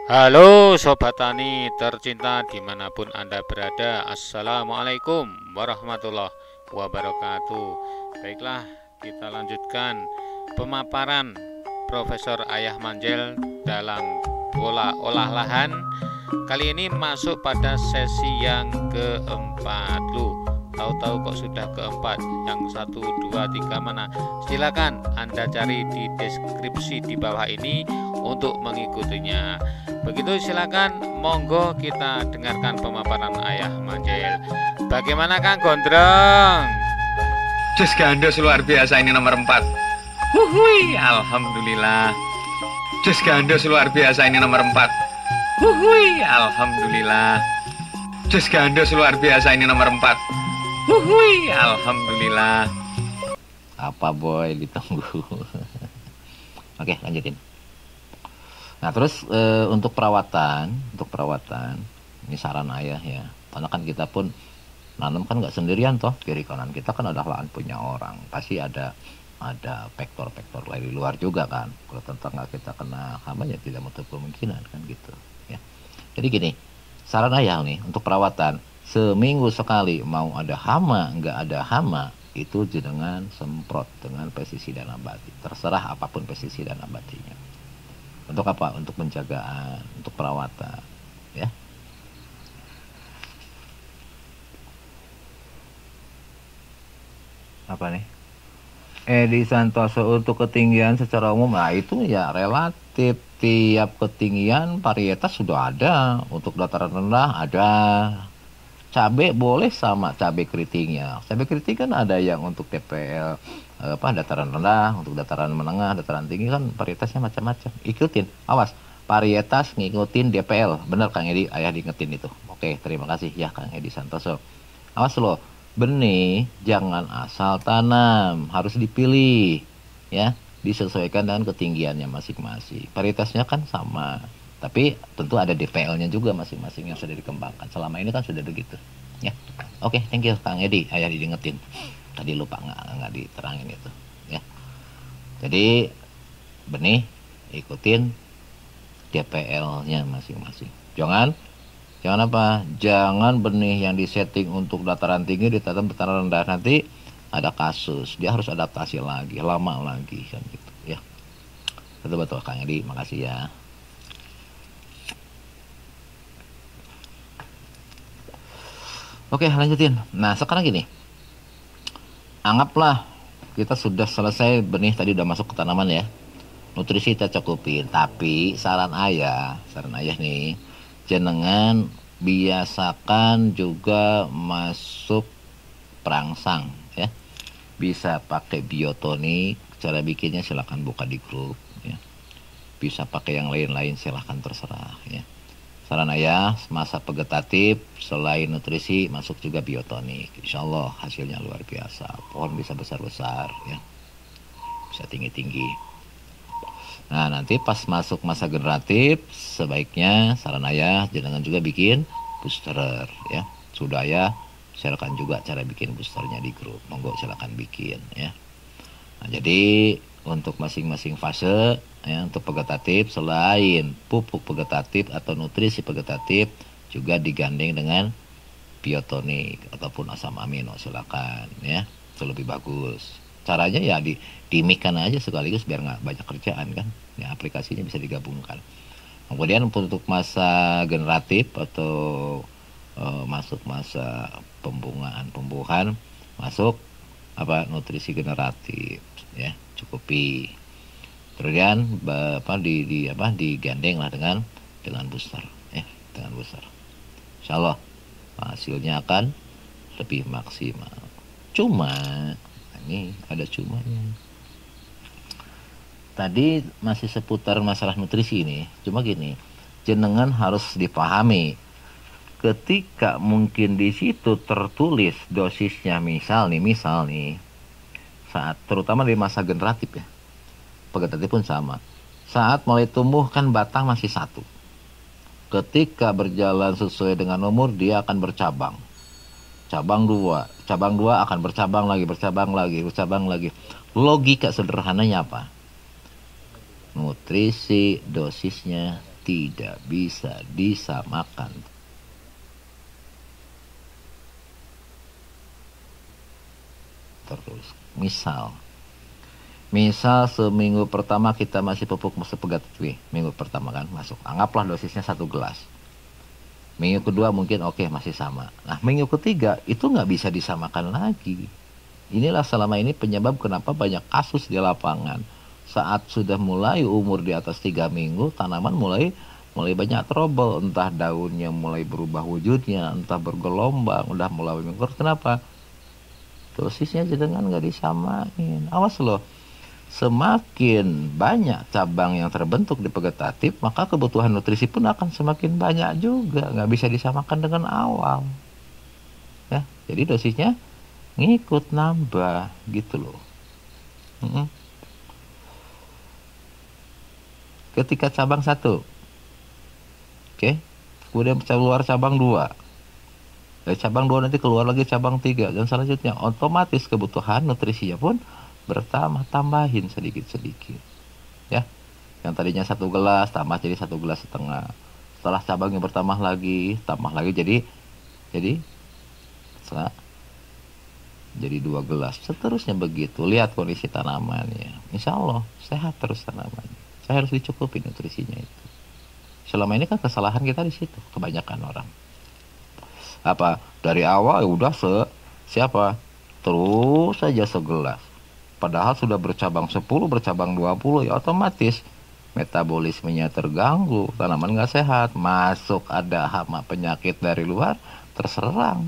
Halo Sobat Tani tercinta dimanapun Anda berada. Assalamualaikum warahmatullahi wabarakatuh. Baiklah, kita lanjutkan pemaparan Profesor Ayah Manjel dalam pola olah lahan. Kali ini masuk pada sesi yang keempat. Tahu-tahu kok sudah keempat. Yang 1, 2, 3 mana? Silakan Anda cari di deskripsi di bawah ini untuk mengikutinya. Begitu, silakan, monggo kita dengarkan pemaparan Ayah Manjel. Bagaimana Kang Gondrong? Jus gandos luar biasa ini nomor 4. Wuhui, alhamdulillah. Jus gandos luar biasa ini nomor 4. Wuhui, alhamdulillah. Jus gandos luar biasa ini nomor 4. Wuhui, alhamdulillah. Apa boy, ditunggu. Oke, lanjutin. Nah terus untuk perawatan ini saran ayah ya, karena kan kita pun nanam kan nggak sendirian toh, kiri kanan kita kan ada lahan punya orang, pasti ada faktor-faktor dari luar juga kan. Kalau tetangga kita kena hama ya tidak menutup kemungkinan kan gitu ya. Jadi gini, saran ayah nih untuk perawatan, seminggu sekali mau ada hama nggak ada hama itu dengan semprot dengan pestisida nabati, terserah apapun pestisida nabatinya. Untuk apa? Untuk penjagaan, untuk perawatan, ya. Apa nih? Edi Santoso, untuk ketinggian secara umum, nah itu ya relatif, tiap ketinggian varietas sudah ada. Untuk dataran rendah ada. Cabai boleh sama cabai keritingnya. Cabai keriting kan ada yang untuk TPL dataran rendah, untuk dataran menengah, dataran tinggi kan varietasnya macam-macam. Ikutin, awas, varietas ngikutin DPL. Bener Kang Edi, ayah diingetin itu. Oke, terima kasih ya Kang Edi Santoso. Awas loh, benih jangan asal tanam, harus dipilih ya, disesuaikan dengan ketinggiannya masing-masing. Varietasnya kan sama, tapi tentu ada DPL-nya juga masing-masing yang sudah dikembangkan. Selama ini kan sudah begitu. Ya, oke, thank you Kang Edi. Ayah diingetin. Tadi lupa nggak diterangin itu. Ya. Jadi benih ikutin DPL-nya masing-masing. Jangan apa? Jangan benih yang disetting untuk dataran tinggi ditanam dataran rendah, nanti ada kasus. Dia harus adaptasi lagi, lama lagi kan gitu. Ya. Betul-betul Kang Edi. Makasih ya. Oke, lanjutin. Nah, sekarang gini. Anggaplah kita sudah selesai benih tadi, udah masuk ke tanaman ya. Nutrisi kita cukupin, tapi saran ayah nih, jenengan biasakan juga masuk perangsang ya. Bisa pakai biotonik, cara bikinnya silahkan buka di grup ya. Bisa pakai yang lain-lain silahkan, terserah ya. Saran ayah, masa vegetatif selain nutrisi masuk juga biotonik. Insya Allah hasilnya luar biasa. Pohon bisa besar-besar ya, bisa tinggi-tinggi. Nah nanti pas masuk masa generatif, sebaiknya saran ayah jangan juga bikin booster ya. Sudah ya, silakan juga cara bikin boosternya di grup. Monggo silakan bikin ya. Nah, jadi untuk masing-masing fase ya, untuk vegetatif selain pupuk vegetatif atau nutrisi vegetatif juga digandeng dengan biotonik ataupun asam amino, silakan ya, itu lebih bagus. Caranya ya dimikkan aja sekaligus biar nggak banyak kerjaan kan ya, aplikasinya bisa digabungkan. Kemudian untuk masa generatif atau masuk masa pembuahan masuk nutrisi generatif ya, cukupi. Kemudian digandeng lah dengan booster ya, dengan booster. Insyaallah hasilnya akan lebih maksimal. Cuma ini ada cumanya. Tadi masih seputar masalah nutrisi ini. Cuma gini, jenengan harus dipahami ketika mungkin di situ tertulis dosisnya, misal nih saat terutama di masa generatif ya, vegetatif pun sama, saat mulai tumbuh kan batang masih satu, ketika berjalan sesuai dengan umur dia akan bercabang, cabang dua akan bercabang lagi. Logika sederhananya apa? Nutrisi dosisnya tidak bisa disamakan. Terus misal seminggu pertama kita masih pupuk sepegat minggu pertama kan masuk, anggaplah dosisnya 1 gelas. Minggu kedua mungkin oke, masih sama. Nah minggu ketiga itu nggak bisa disamakan lagi. Inilah selama ini penyebab kenapa banyak kasus di lapangan. Saat sudah mulai umur di atas 3 minggu, tanaman mulai banyak trouble. Entah daunnya mulai berubah wujudnya, entah bergelombang, udah mulai mengkur. Kenapa? Dosisnya jangan nggak disamain. Awas loh, semakin banyak cabang yang terbentuk di vegetatif, maka kebutuhan nutrisi pun akan semakin banyak juga. Nggak bisa disamakan dengan awal. Ya, jadi dosisnya ngikut nambah gitu loh. Ketika cabang 1, oke, kemudian keluar cabang 2, dari cabang 2 nanti keluar lagi cabang 3, dan selanjutnya otomatis kebutuhan nutrisinya pun bertambah, tambahin sedikit-sedikit ya. Yang tadinya 1 gelas tambah jadi 1,5 gelas. Setelah cabangnya bertambah lagi, tambah lagi jadi 2 gelas, seterusnya begitu. Lihat kondisi tanamannya, insya Allah sehat terus tanamannya. Saya harus dicukupi nutrisinya itu. Selama ini kan kesalahan kita di situ, kebanyakan orang apa dari awal udah siapa terus saja segelas, padahal sudah bercabang 10, bercabang 20, ya otomatis metabolismenya terganggu, tanaman nggak sehat, masuk ada hama penyakit dari luar, terserang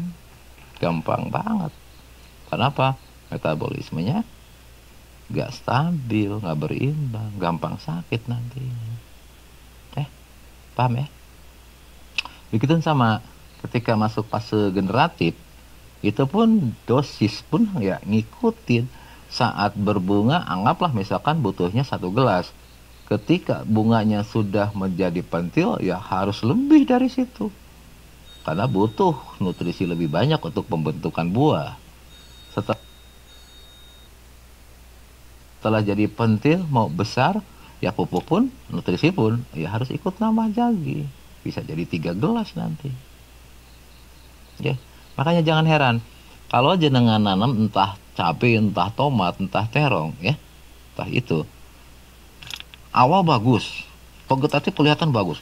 gampang banget. Kenapa? Metabolismenya nggak stabil, nggak berimbang, gampang sakit nanti. Paham ya? Begitu sama ketika masuk fase generatif, itu pun dosis pun ya ngikutin. Saat berbunga, anggaplah misalkan butuhnya 1 gelas. Ketika bunganya sudah menjadi pentil, ya harus lebih dari situ. Karena butuh nutrisi lebih banyak untuk pembentukan buah. Setelah jadi pentil mau besar, ya pupuk pun, nutrisi pun ya harus ikut nambah lagi. Bisa jadi 3 gelas nanti. Ya, makanya jangan heran kalau jenengan nanam entah cabai, entah tomat, entah terong, ya, entah itu. Awal bagus, vegetatif kelihatan bagus,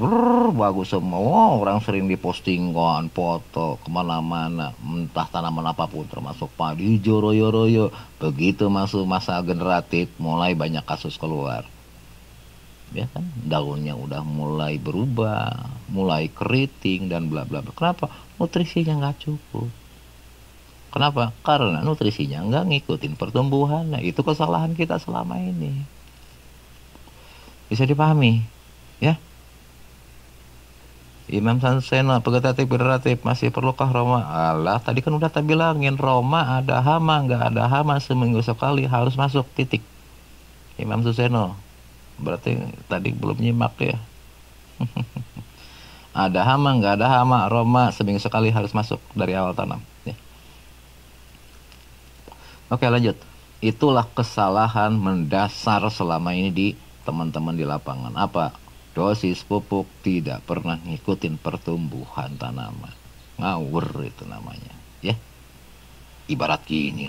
bagus semua. Orang sering dipostingkan foto kemana-mana, entah tanaman apapun, termasuk padi hijau royo-royo. Begitu masuk masa generatif, mulai banyak kasus keluar. Ya kan, daunnya udah mulai berubah, mulai keriting dan bla bla bla. Kenapa? Nutrisinya nggak cukup. Kenapa? Karena nutrisinya nggak ngikutin pertumbuhan. Nah, itu kesalahan kita selama ini. Bisa dipahami, ya? Imam Sanseno, vegetatif generatif, masih perlukah Roma? Alah, tadi kan udah tak bilangin, Roma ada hama, nggak ada hama, seminggu sekali harus masuk, titik. Imam Suseno, berarti tadi belum nyimak ya. Ada hama, nggak ada hama, Roma seminggu sekali harus masuk dari awal tanam ya. Oke, lanjut. Itulah kesalahan mendasar selama ini di teman-teman di lapangan. Apa? Dosis pupuk tidak pernah ngikutin pertumbuhan tanaman. Ngawur itu namanya ya. Ibarat gini.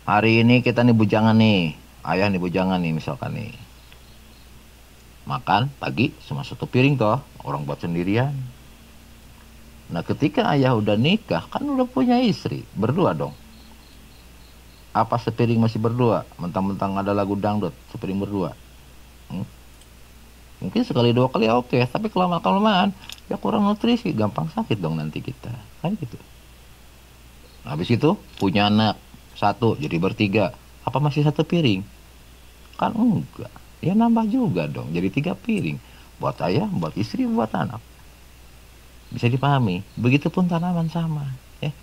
Hari ini kita nih bujangan nih, ayah nih bujangan nih misalkan nih, makan pagi cuma 1 piring toh, orang buat sendirian. Nah ketika ayah udah nikah, kan udah punya istri, berdua dong. Apa sepiring masih berdua? Mentang-mentang ada lagu dangdut, sepiring berdua. Mungkin sekali 2 kali oke, tapi kelamaan ya kurang nutrisi, gampang sakit dong nanti kita. Kan gitu. Habis itu punya anak 1, jadi bertiga. Apa masih 1 piring? Kan enggak. Ya nambah juga dong, jadi 3 piring. Buat ayah, buat istri, buat anak. Bisa dipahami. Begitupun tanaman sama. Ya.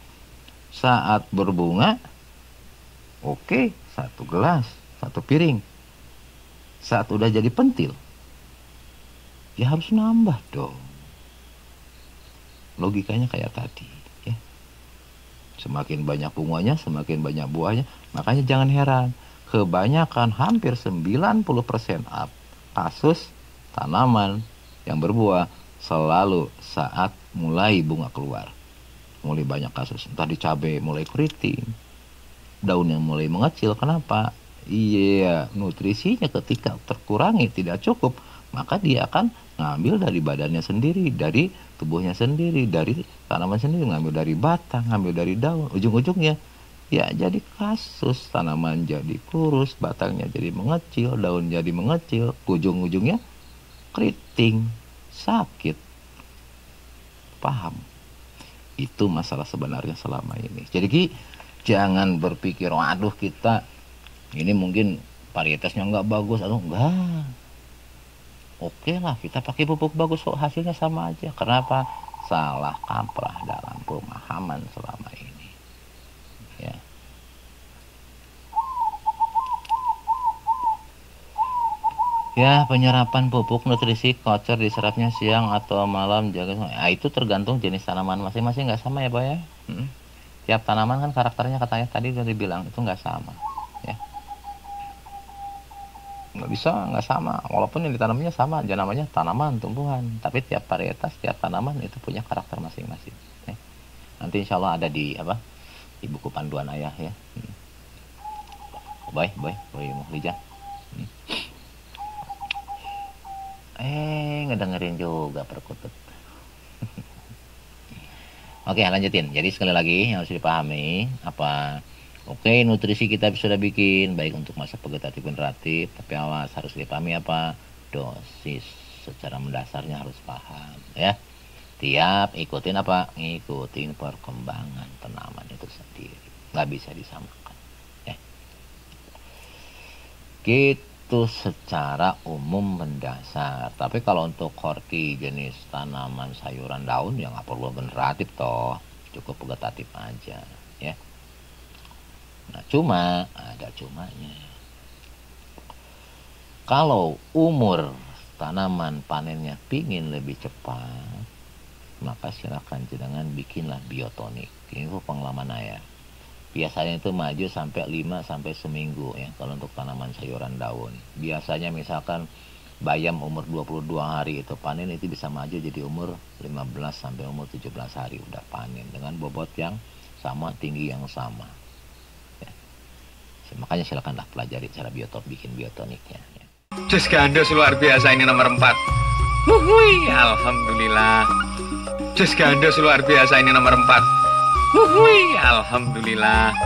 Saat berbunga, oke, 1 gelas, 1 piring. Saat udah jadi pentil, ya harus nambah dong. Logikanya kayak tadi. Ya. Semakin banyak bunganya, semakin banyak buahnya. Makanya jangan heran, kebanyakan hampir 90% kasus tanaman yang berbuah selalu saat mulai bunga keluar. Mulai banyak kasus, entah di cabai mulai keriting, daun yang mulai mengecil. Kenapa? Iya, nutrisinya ketika terkurangi, tidak cukup, maka dia akan ngambil dari badannya sendiri, dari tubuhnya sendiri, dari tanaman sendiri, ngambil dari batang, ngambil dari daun. Ujung-ujungnya ya jadi kasus, tanaman jadi kurus, batangnya jadi mengecil, daun jadi mengecil, ujung-ujungnya keriting, sakit. Paham? Itu masalah sebenarnya selama ini. Jadi jangan berpikir, waduh kita ini mungkin varietasnya nggak bagus, atau enggak. Oke lah, kita pakai pupuk bagus kok, hasilnya sama aja. Kenapa? Salah kaprah dalam pemahaman selama ini. Ya. Ya, penyerapan pupuk nutrisi kocer diserapnya siang atau malam, jaga. Itu tergantung jenis tanaman masing-masing, nggak sama ya Pak ya. Tiap tanaman kan karakternya katanya tadi udah dibilang itu nggak sama. Ya. Nggak sama, walaupun yang ditanamnya sama, dia namanya tanaman tumbuhan, tapi tiap varietas, tiap tanaman itu punya karakter masing-masing. Ya. Nanti insya Allah ada di buku panduan ayah ya. Boy Muhlijah. Ngedengerin juga perkutut. Oke, lanjutin. Jadi sekali lagi yang harus dipahami Oke, nutrisi kita sudah bikin baik untuk masa vegetatif generatif, tapi awas harus dipahami dosis secara mendasarnya harus paham ya. Tiap ikutin ngikutin perkembangan tanaman itu sendiri, nggak bisa disamakan ya. Gitu secara umum mendasar. Tapi kalau untuk horti jenis tanaman sayuran daun yang nggak perlu generatif toh, cukup vegetatif aja ya. Nah, ada cumanya. Kalau umur tanaman panennya pingin lebih cepat, maka silakan jangan bikinlah biotonik. Ini pengalaman ayah. Biasanya itu maju sampai 5 sampai seminggu ya kalau untuk tanaman sayuran daun. Biasanya misalkan bayam umur 22 hari itu panen, itu bisa maju jadi umur 15 sampai umur 17 hari udah panen dengan bobot yang sama, tinggi yang sama. Makanya silakanlah pelajari cara bikin biotoniknya ya. Jus gandos luar biasa ini nomor 4. Wuhui, alhamdulillah. Jus gandos luar biasa ini nomor 4. Wuhui, alhamdulillah.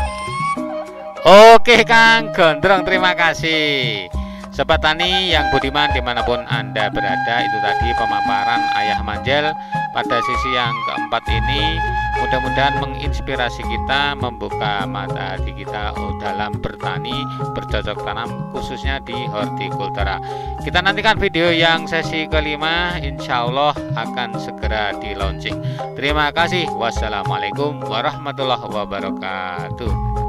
Oke Kang Gondrong, terima kasih. Sobat Tani yang budiman dimanapun Anda berada, itu tadi pemaparan Ayah Manjel pada sisi yang keempat ini. Mudah-mudahan menginspirasi kita, membuka mata hati kita dalam bertani, bercocok tanam, khususnya di hortikultura. Kita nantikan video yang sesi kelima, insya Allah akan segera di launching. Terima kasih. Wassalamualaikum warahmatullahi wabarakatuh.